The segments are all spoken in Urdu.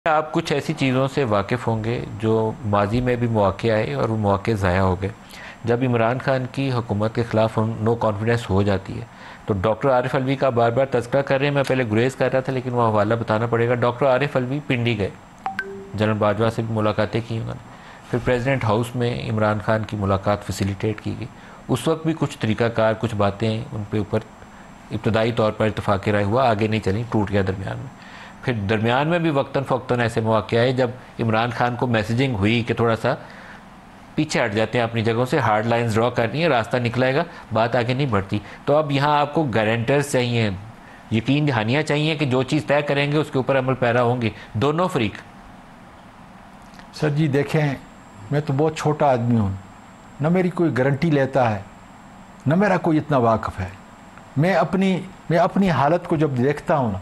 آپ کچھ ایسی چیزوں سے واقف ہوں گے جو ماضی میں بھی مواقع آئے اور وہ مواقع ضائع ہو گئے. جب عمران خان کی حکومت کے خلاف نو کانفیڈنس ہو جاتی ہے تو ڈاکٹر عارف الوی کا بار بار تذکرہ کر رہے ہیں. میں پہلے گریز کر رہا تھا لیکن وہ حوالہ بتانا پڑے گا. ڈاکٹر عارف الوی پنڈی گئے, جنرل باجوہ سے بھی ملاقاتیں کی انہوں نے. پھر پریزیڈنٹ ہاؤس میں عمران خان کی ملاقات فیسیلیٹیٹ کی گئی. اس وقت بھی کچھ طریقہ کار, کچھ باتیں ان پہ اوپر ابتدائی طور پر اتفاق رائے ہوا, آگے نہیں چلیں, ٹوٹ گیا درمیان میں. پھر درمیان میں بھی وقتاً فوقتاً ایسے مواقع آئے جب عمران خان کو میسیجنگ ہوئی کہ تھوڑا سا پیچھے ہٹ جاتے ہیں اپنی جگہوں سے, ہارڈ لائنز ڈرا کرنی ہے, راستہ نکلائے گا, بات آگے نہیں بڑھتی. تو اب یہاں آپ کو گارنٹرز چاہیے, یقین دہانیاں چاہیے کہ جو چیز طے کریں گے اس کے اوپر عمل پیرا ہوں گے دونوں فریق. سر جی دیکھیں, میں تو بہت چھوٹا آدمی ہوں, نہ میری کوئی گارنٹی لیتا ہے نہ میرا کوئی اتنا واقف ہے. میں اپنی حالت کو جب دیکھتا ہوں نا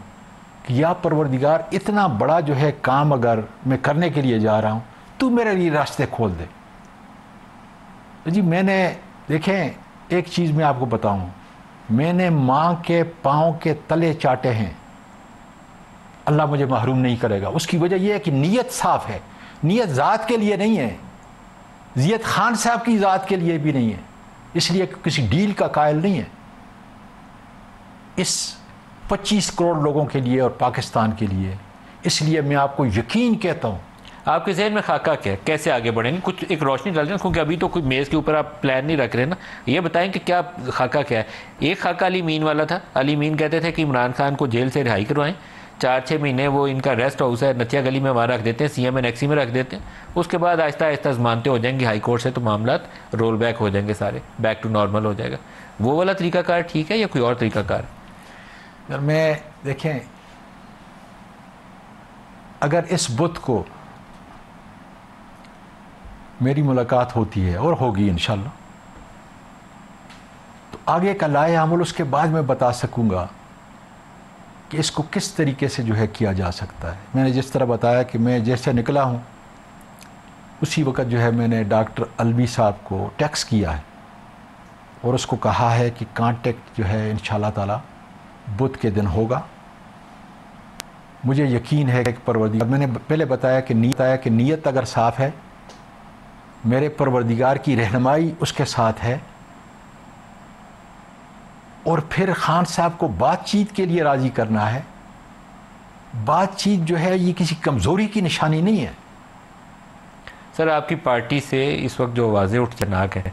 کہ یا پروردگار اتنا بڑا جو ہے کام اگر میں کرنے کے لیے جا رہا ہوں تو میرے لیے راستے کھول دے. جی میں نے دیکھیں ایک چیز میں آپ کو بتاؤں, میں نے ماں کے پاؤں کے تلے چاٹے ہیں, اللہ مجھے محروم نہیں کرے گا. اس کی وجہ یہ ہے کہ نیت صاف ہے, نیت ذات کے لیے نہیں ہے, زیت خان صاحب کی ذات کے لیے بھی نہیں ہے, اس لیے کسی ڈیل کا قائل نہیں ہے. اس 25 کروڑ لوگوں کے لیے اور پاکستان کے لیے, اس لیے میں آپ کو یقین کہتا ہوں. آپ کے ذہن میں خاکہ کیا ہے, کیسے آگے بڑھیں گے؟ کچھ ایک روشنی ڈال دیں کیونکہ ابھی تو کوئی میز کے اوپر آپ پلان نہیں رکھ رہے نا. یہ بتائیں کہ کیا خاکہ کیا ہے. ایک خاکہ علی مین والا تھا, علی مین کہتے تھے کہ عمران خان کو جیل سے رہائی کروائیں, 4-6 مہینے وہ ان کا ریسٹ ہاؤس ہے نتیا گلی میں وہاں رکھ دیتے ہیں, سی ایم این ایکسی میں رکھ دیتے ہیں. اس کے بعد آہستہ آہستہ زمانتیں ہو جائیں گی ہائی کورٹ سے تو معاملات رول بیک ہو جائیں گے, سارے بیک ٹو نارمل ہو جائے گا. وہ والا طریقہ کار ٹھیک ہے یا کوئی اور طریقہ کار؟ میں دیکھیں اگر اس بدھ کو میری ملاقات ہوتی ہے اور ہوگی انشاءاللہ تو آگے کا لائے عمل اس کے بعد میں بتا سکوں گا کہ اس کو کس طریقے سے جو ہے کیا جا سکتا ہے. میں نے جس طرح بتایا کہ میں جیسے نکلا ہوں اسی وقت جو ہے میں نے ڈاکٹر الوی صاحب کو ٹیکسٹ کیا ہے اور اس کو کہا ہے کہ کانٹیکٹ جو ہے انشاءاللہ تعالی بدھ کے دن ہوگا. مجھے یقین ہے کہ پروردگار, میں نے پہلے بتایا کہ نیت اگر صاف ہے, میرے پروردگار کی رہنمائی اس کے ساتھ ہے, اور پھر خان صاحب کو بات چیت کے لیے راضی کرنا ہے. بات چیت جو ہے یہ کسی کمزوری کی نشانی نہیں ہے. سر آپ کی پارٹی سے اس وقت جو آوازیں اٹھناک ہیں,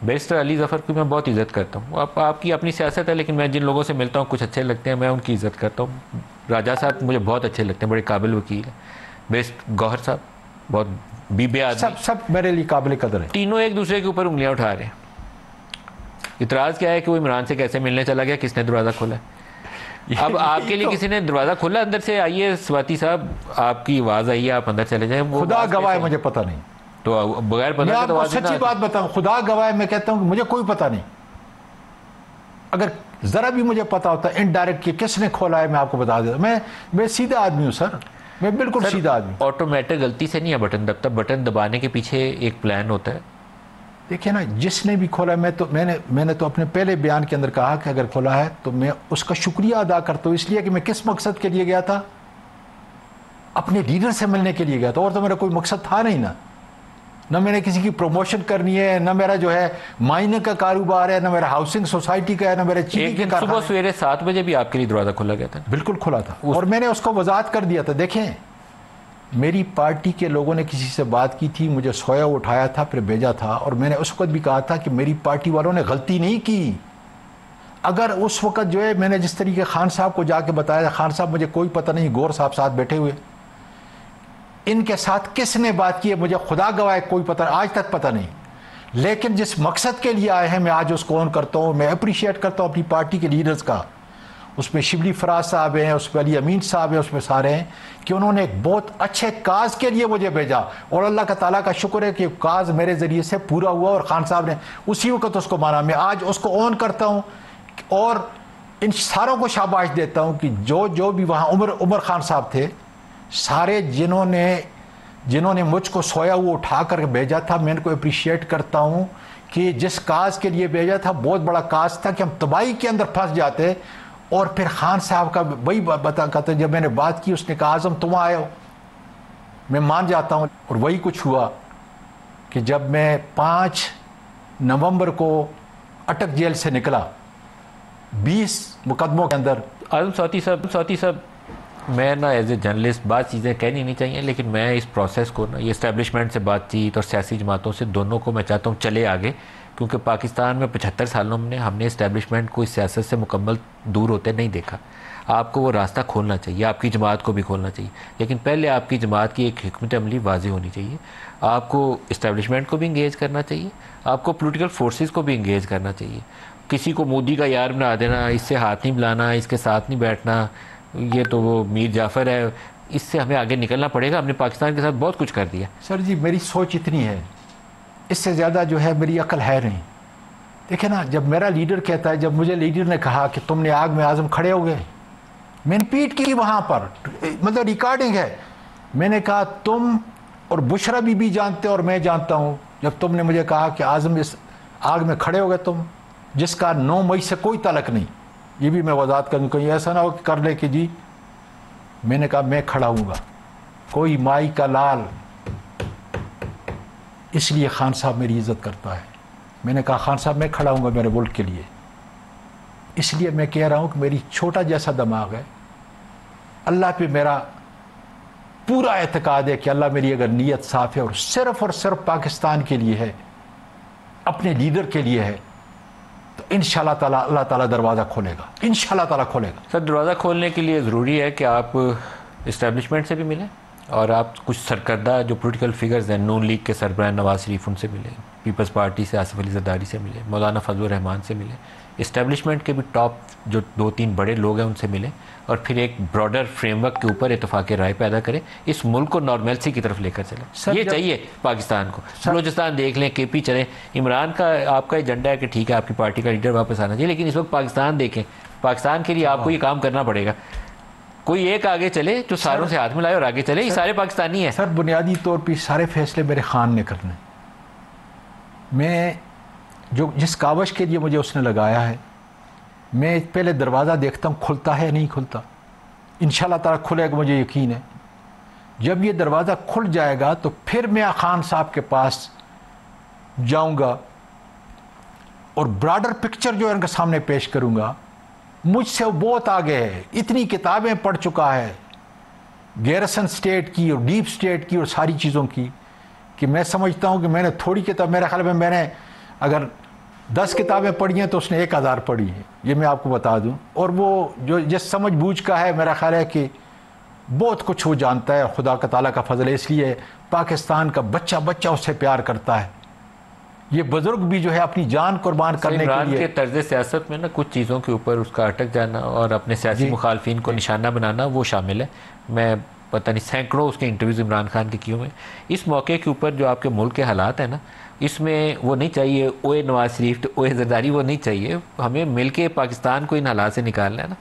بیرسٹر علی ظفر کو میں بہت عزت کرتا ہوں. آپ کی اپنی سیاست ہے لیکن میں جن لوگوں سے ملتا ہوں کچھ اچھے لگتے ہیں, میں ان کی عزت کرتا ہوں. راجہ صاحب مجھے بہت اچھے لگتے ہیں, بڑے قابل وکیل ہیں. بیسٹ گوہر صاحب بہت بے آدمی, سب میرے لیے قابل قدر ہے. تینوں ایک دوسرے کے اوپر انگلیاں اٹھا رہے ہیں. اعتراض کیا ہے کہ وہ عمران سے کیسے ملنے چلا گیا, کس نے دروازہ کھولا ہے؟ اب آپ کے لیے کسی نے دروازہ کھولا اندر سے؟ آئیے سواتی صاحب, آپ کی آواز آئی ہے, آپ اندر چلے جائیں. خدا گواہ ہے مجھے پتہ نہیں, تو بغیر میں آپ کو سچی بات بتاؤں, خدا گواہ میں کہتا ہوں کہ مجھے کوئی پتہ نہیں. اگر ذرا بھی مجھے پتا ہوتا انڈائریکٹ کہ کس نے کھولا ہے میں آپ کو بتا دیتا. میں سیدھا آدمی ہوں سر, میں بالکل سیدھا آدمی ہوں. آٹومیٹک غلطی سے نہیں ہے بٹن دبتا, بٹن دبانے کے پیچھے ایک پلان ہوتا ہے. دیکھیں نا, جس نے بھی کھولا, میں نے تو اپنے پہلے بیان کے اندر کہا کہ اگر کھولا ہے تو میں اس کا شکریہ ادا کرتا ہوں, اس لیے کہ میں کس مقصد کے لیے گیا تھا, اپنے لیڈر سے ملنے کے لیے گیا تھا, اور تو میرا کوئی مقصد تھا نہیں نا. نہ میں نے کسی کی پروموشن کرنی ہے, نہ میرا جو ہے مائننگ کا کاروبار ہے, نہ میرا ہاؤسنگ سوسائٹی کا ہے, نہ میرے چینی کے کارخانے. صبح سویرے 7 بجے بھی آپ کے لیے دروازہ کھولا گیا تھا؟ بالکل کھلا تھا, اور میں نے اس کو وضاحت کر دیا تھا. دیکھیں میری پارٹی کے لوگوں نے کسی سے بات کی تھی, مجھے سویا اٹھایا تھا, پھر بھیجا تھا, اور میں نے اس وقت بھی کہا تھا کہ میری پارٹی والوں نے غلطی نہیں کی. اگر اس وقت جو ہے میں نے جس طریقے خان صاحب کو جا کے بتایا, خان صاحب مجھے کوئی پتہ نہیں, گور صاحب ساتھ بیٹھے ہوئے, ان کے ساتھ کس نے بات کی ہے مجھے خدا گواہ کوئی پتہ, آج تک پتہ نہیں. لیکن جس مقصد کے لیے آئے ہیں میں آج اس کو آن کرتا ہوں. میں اپریشیٹ کرتا ہوں اپنی پارٹی کے لیڈرز کا. اس میں شبلی فراز صاحب ہیں, اس میں علی امین صاحب ہیں, اس میں سارے ہیں کہ انہوں نے ایک بہت اچھے کاز کے لیے مجھے بھیجا, اور اللہ کا تعالیٰ کا شکر ہے کہ کاز میرے ذریعے سے پورا ہوا, اور خان صاحب نے اسی وقت اس کو مانا. میں آج اس کو آن کرتا ہوں اور ان ساروں کو شاباش دیتا ہوں کہ جو بھی وہاں عمر خان صاحب تھے, سارے جنہوں نے مجھ کو سویا وہ اٹھا کر بھیجا تھا, میں ان کو اپریشیٹ کرتا ہوں کہ جس کاز کے لیے بھیجا تھا بہت بڑا کاز تھا کہ ہم تباہی کے اندر پھنس جاتے. اور پھر خان صاحب کا وہی بتا کرتے, جب میں نے بات کی اس نے کہا اعظم تم آئے ہو, میں مان جاتا ہوں. اور وہی کچھ ہوا کہ جب میں 5 نومبر کو اٹک جیل سے نکلا 20 مقدموں کے اندر. اعظم سوتی صاحب میں نا ایز اے جرنلسٹ بعض چیزیں کہنی نہیں چاہیے، لیکن میں اس پروسیس کو نا یہ اسٹیبلشمنٹ سے بات چیت اور سیاسی جماعتوں سے دونوں کو میں چاہتا ہوں چلے آگے، کیونکہ پاکستان میں 75 سالوں میں ہم نے اسٹیبلشمنٹ کو اس سیاست سے مکمل دور ہوتے نہیں دیکھا. آپ کو وہ راستہ کھولنا چاہیے، آپ کی جماعت کو بھی کھولنا چاہیے، لیکن پہلے آپ کی جماعت کی ایک حکمت عملی واضح ہونی چاہیے. آپ کو اسٹیبلشمنٹ کو بھی انگیج کرنا چاہیے، آپ کو پولیٹیکل فورسز کو بھی انگیج کرنا چاہیے. کسی کو مودی کا یار بنا دینا، اس سے ہاتھ نہیں ملانا، اس کے ساتھ نہیں بیٹھنا، یہ تو وہ میر جعفر ہے، اس سے ہمیں آگے نکلنا پڑے گا. ہم نے پاکستان کے ساتھ بہت کچھ کر دیا. سر جی میری سوچ اتنی ہے، اس سے زیادہ جو ہے میری عقل ہے نہیں. دیکھیں نا، جب میرا لیڈر کہتا ہے، جب مجھے لیڈر نے کہا کہ تم نے آگ میں اعظم کھڑے ہو گئے، میں نے پیٹ کی وہاں پر، مطلب ریکارڈنگ ہے، میں نے کہا تم اور بشرا بھی جانتے اور میں جانتا ہوں، جب تم نے مجھے کہا کہ اعظم اس آگ میں کھڑے ہو گئے تم، جس کا 9 مئی سے کوئی تعلق نہیں. یہ بھی میں وضاحت کروں، کہیں ایسا نہ ہو کہ کر لے کہ جی میں نے کہا میں کھڑا ہوں گا، کوئی مائی کا لال. اس لیے خان صاحب میری عزت کرتا ہے. میں نے کہا خان صاحب میں کھڑا ہوں گا میرے ملک کے لیے. اس لیے میں کہہ رہا ہوں کہ میری چھوٹا جیسا دماغ ہے، اللہ پہ میرا پورا اعتقاد ہے کہ اللہ میری اگر نیت صاف ہے اور صرف پاکستان کے لیے ہے، اپنے لیڈر کے لیے ہے، تو انشاءاللہ تعالیٰ اللہ تعالیٰ دروازہ کھولے گا، انشاءاللہ تعالیٰ کھولے گا. سر دروازہ کھولنے کے لیے ضروری ہے کہ آپ اسٹیبلشمنٹ سے بھی ملیں، اور آپ کچھ سرکردہ جو پولیٹیکل فگرز ہیں، نون لیگ کے سربراہ نواز شریف، ان سے ملیں، پیپلز پارٹی سے آصف علی زرداری سے ملیں، مولانا فضل الرحمان سے ملیں، اسٹیبلشمنٹ کے بھی ٹاپ جو 2-3 بڑے لوگ ہیں ان سے ملیں، اور پھر ایک براڈر فریم ورک کے اوپر اتفاق رائے پیدا کریں، اس ملک کو نارملسی کی طرف لے کر چلیں. یہ چاہیے پاکستان کو. بلوچستان دیکھ لیں، کے پی چلیں. عمران کا آپ کا ایجنڈا ہے کہ ٹھیک ہے آپ کی پارٹی کا لیڈر واپس آنا چاہیے، لیکن اس وقت پاکستان دیکھیں، پاکستان کے لیے آپ کو یہ کام کرنا پڑے گا. کوئی ایک آگے چلے جو ساروں سے ہاتھ ملائے اور آگے چلے. یہ سارے پاکستانی ہیں. سر بنیادی طور پہ سارے فیصلے میرے خان نے کرنے. میں جس کاوش کے لیے مجھے اس نے لگایا ہے، میں پہلے دروازہ دیکھتا ہوں کھلتا ہے نہیں کھلتا. انشاءاللہ تعالیٰ کھلے گا، مجھے یقین ہے. جب یہ دروازہ کھل جائے گا تو پھر میں خان صاحب کے پاس جاؤں گا اور براڈر پکچر جو ان کے سامنے پیش کروں گا. مجھ سے وہ بہت آگے ہے، اتنی کتابیں پڑھ چکا ہے گیرسن سٹیٹ کی اور ڈیپ سٹیٹ کی اور ساری چیزوں کی، کہ میں سمجھتا ہوں کہ میں نے تھوڑی کتاب، میرے خیال میں نے اگر 10 کتابیں پڑھی ہیں تو اس نے 1000 پڑھی ہیں، یہ میں آپ کو بتا دوں. اور وہ جو جس سمجھ بوجھ کا ہے، میرا خیال ہے کہ بہت کچھ وہ جانتا ہے. خدا کا تعالیٰ کا فضل ہے، اس لیے پاکستان کا بچہ اس سے پیار کرتا ہے. یہ بزرگ بھی جو ہے اپنی جان قربان کرنے کے لیے. عمران کے طرز سیاست میں نا کچھ چیزوں کے اوپر اس کا اٹک جانا اور اپنے سیاسی مخالفین کو نشانہ بنانا وہ شامل ہے. میں پتہ نہیں سینکڑوں اس کے انٹرویوز عمران خان کے کیے ہوئے. اس موقع کے اوپر جو آپ کے ملک کے حالات ہیں نا، اس میں وہ نہیں چاہیے اوے نواز شریف تو اوے زرداری، وہ نہیں چاہیے. ہمیں مل کے پاکستان کو ان حالات سے نکالنا ہے نا.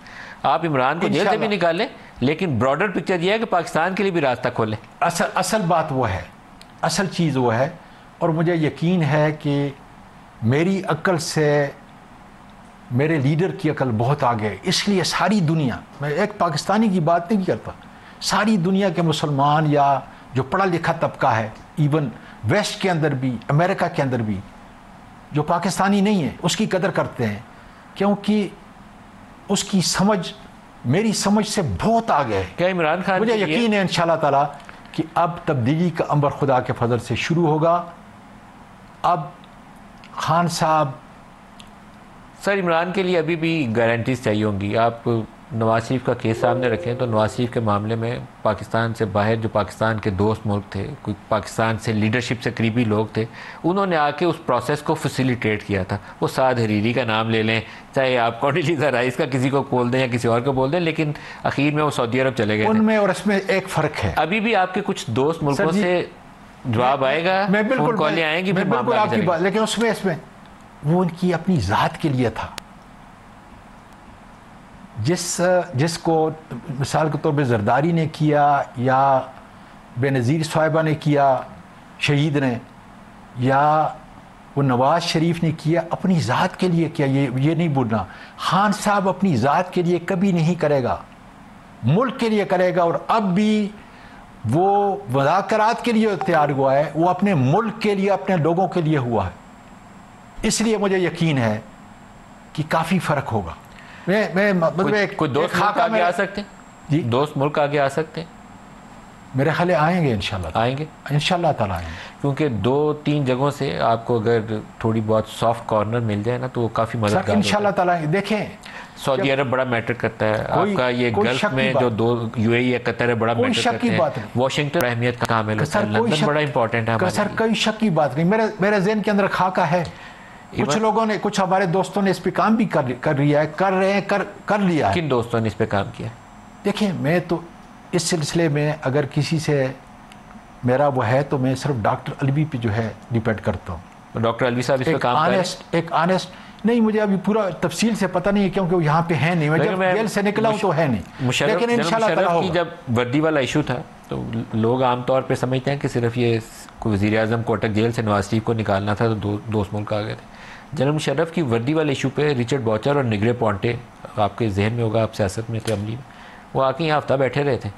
آپ عمران کو جیل سے بھی نکالیں، لیکن براڈر پکچر یہ ہے کہ پاکستان کے لیے بھی راستہ کھولیں. اصل بات وہ ہے، اصل چیز وہ ہے. اور مجھے یقین ہے کہ میری عقل سے میرے لیڈر کی عقل بہت آگے ہے. اس لیے ساری دنیا، میں ایک پاکستانی کی بات نہیں کرتا، ساری دنیا کے مسلمان یا جو پڑھا لکھا طبقہ ہے، ایون ویسٹ کے اندر بھی، امریکہ کے اندر بھی، جو پاکستانی نہیں ہے اس کی قدر کرتے ہیں، کیونکہ اس کی سمجھ میری سمجھ سے بہت آگے ہے. کیا عمران خان مجھے یقین ہے انشاءاللہ تعالیٰ کہ اب تبدیلی کا امر خدا کے فضل سے شروع ہوگا. اب خان صاحب سر عمران کے لیے ابھی بھی گارنٹیز چاہیے ہوں گی. آپ نواز شریف کا کیس سامنے رکھیں تو نواز شریف کے معاملے میں پاکستان سے باہر جو پاکستان کے دوست ملک تھے، کوئی پاکستان سے لیڈرشپ سے قریبی لوگ تھے، انہوں نے آ کے اس پروسیس کو فیسیلیٹیٹ کیا تھا. وہ سعد حریری کا نام لے لیں، چاہے آپ کونڈیلیزا رائس کا کسی کو بول دیں یا کسی اور کو بول دیں، لیکن اخیر میں وہ سعودی عرب چلے گئے. ان میں اور اس میں ایک فرق ہے. ابھی بھی آپ کے کچھ دوست ملکوں سے جواب آئے گا، فون کالیں آئیں گی، بالکل آپ کی بات، لیکن اس میں وہ ان کی اپنی ذات کے لیے تھا. جس کو مثال کے طور پہ زرداری نے کیا یا بے نظیر صاحبہ نے کیا، شہید نے، یا وہ نواز شریف نے کیا، اپنی ذات کے لیے کیا. یہ نہیں بولنا. خان صاحب اپنی ذات کے لیے کبھی نہیں کرے گا، ملک کے لیے کرے گا. اور اب بھی وہ مذاکرات کے لیے تیار ہوا ہے، وہ اپنے ملک کے لیے، اپنے لوگوں کے لیے ہوا ہے۔ اس لیے مجھے یقین ہے کہ کافی فرق ہوگا۔ کوئی دوست ملک آگے آ سکتے ہیں؟ جی دوست ملک آگے آ سکتے ہیں؟ میرے خیال آئیں گے انشاءاللہ، آئیں گے انشاءاللہ تعالیٰ آئیں گے، کیونکہ 2-3 جگہوں سے آپ کو اگر تھوڑی بہت سافٹ کارنر مل جائے نا تو وہ کافی مددگار انشاءاللہ تعالیٰ آئیں گے۔ دیکھیں سعودی عرب بڑا میٹر کرتا ہے، آپ کا یہ گلف میں جو 2 UAE ہے، قطر ہے، بڑا میٹر کرتے ہیں، واشنگٹن اہمیت کا حامل ہوتا ہے، لندن بڑا امپورٹنٹ ہے سر، کوئی شک کی بات نہیں، میرے ذہن کے اندر خاکہ ہے، کچھ لوگوں نے، کچھ ہمارے دوستوں نے اس پہ کام بھی کر رہا ہے، کر رہے ہیں، کر لیا ہے۔ کن دوستوں نے اس پہ کام کیا؟ دیکھیں میں تو اس سلسلے میں اگر کسی سے میرا وہ ہے تو میں صرف ڈاکٹر علوی پہ جو ہے ڈیپینڈ کرتا ہوں۔ ڈاکٹر علوی صاحب اس پہ کام کر رہے ہیں؟ ایک آنیسٹ نہیں، مجھے ابھی پورا تفصیل سے پتہ نہیں ہے کیونکہ وہ یہاں پہ ہے نہیں، میں جب جیل سے نکلا ہوں تو ہے نہیں، لیکن انشاءاللہ تعالیٰ ہوگا۔ کی جب وردی والا ایشو تھا تو لوگ عام طور پہ سمجھتے ہیں کہ صرف یہ وزیر اعظم کوٹک جیل سے نواز شریف کو نکالنا تھا تو دوست ملک آ گئے تھے۔ جنرل مشرف کی وردی والے ایشو پہ رچرڈ باچر اور نگرے پونٹے، آپ کے ذہن میں ہوگا، آپ سیاست میں تھے، عملی میں، وہ آ کے یہاں ہفتہ بیٹھے رہے تھے۔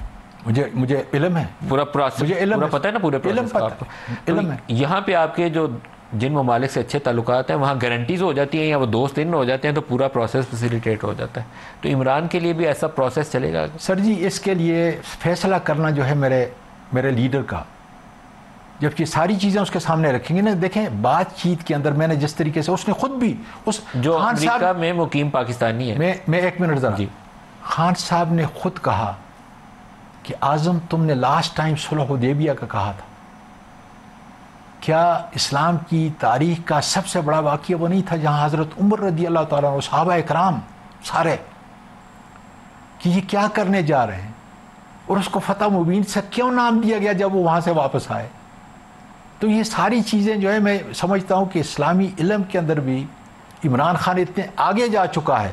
مجھے علم ہے، پورا پروسیس پورا پتہ ہے نا، پورے پروسیس کا آپ کو علم ہے۔ یہاں پہ آپ کے جو جن ممالک سے اچھے تعلقات ہیں وہاں گارنٹیز ہو جاتی ہیں یا وہ دوست ان ہو جاتے ہیں تو پورا پروسیس فیسیلیٹیٹ ہو جاتا ہے۔ تو عمران کے لیے بھی ایسا پروسیس چلے گا؟ سر جی اس کے لیے فیصلہ کرنا جو ہے میرے لیڈر کا، جب یہ ساری چیزیں اس کے سامنے رکھیں گے نا، دیکھیں بات چیت کے اندر میں نے جس طریقے سے، اس نے خود بھی جو امریکہ میں مقیم پاکستانی ہے، میں ایک منٹ ذرا، خان صاحب نے خود کہا کہ اعظم تم نے لاسٹ ٹائم صلح حدیبیہ کا کہا تھا، کیا اسلام کی تاریخ کا سب سے بڑا واقعہ وہ نہیں تھا جہاں حضرت عمر رضی اللہ تعالیٰ عنہ، صحابہ اکرام سارے، کہ یہ کیا کرنے جا رہے ہیں، اور اس کو فتح مبین سے کیوں نام دیا گیا جب وہ وہاں سے واپس آئے؟ تو یہ ساری چیزیں جو ہے میں سمجھتا ہوں کہ اسلامی علم کے اندر بھی عمران خان اتنے آگے جا چکا ہے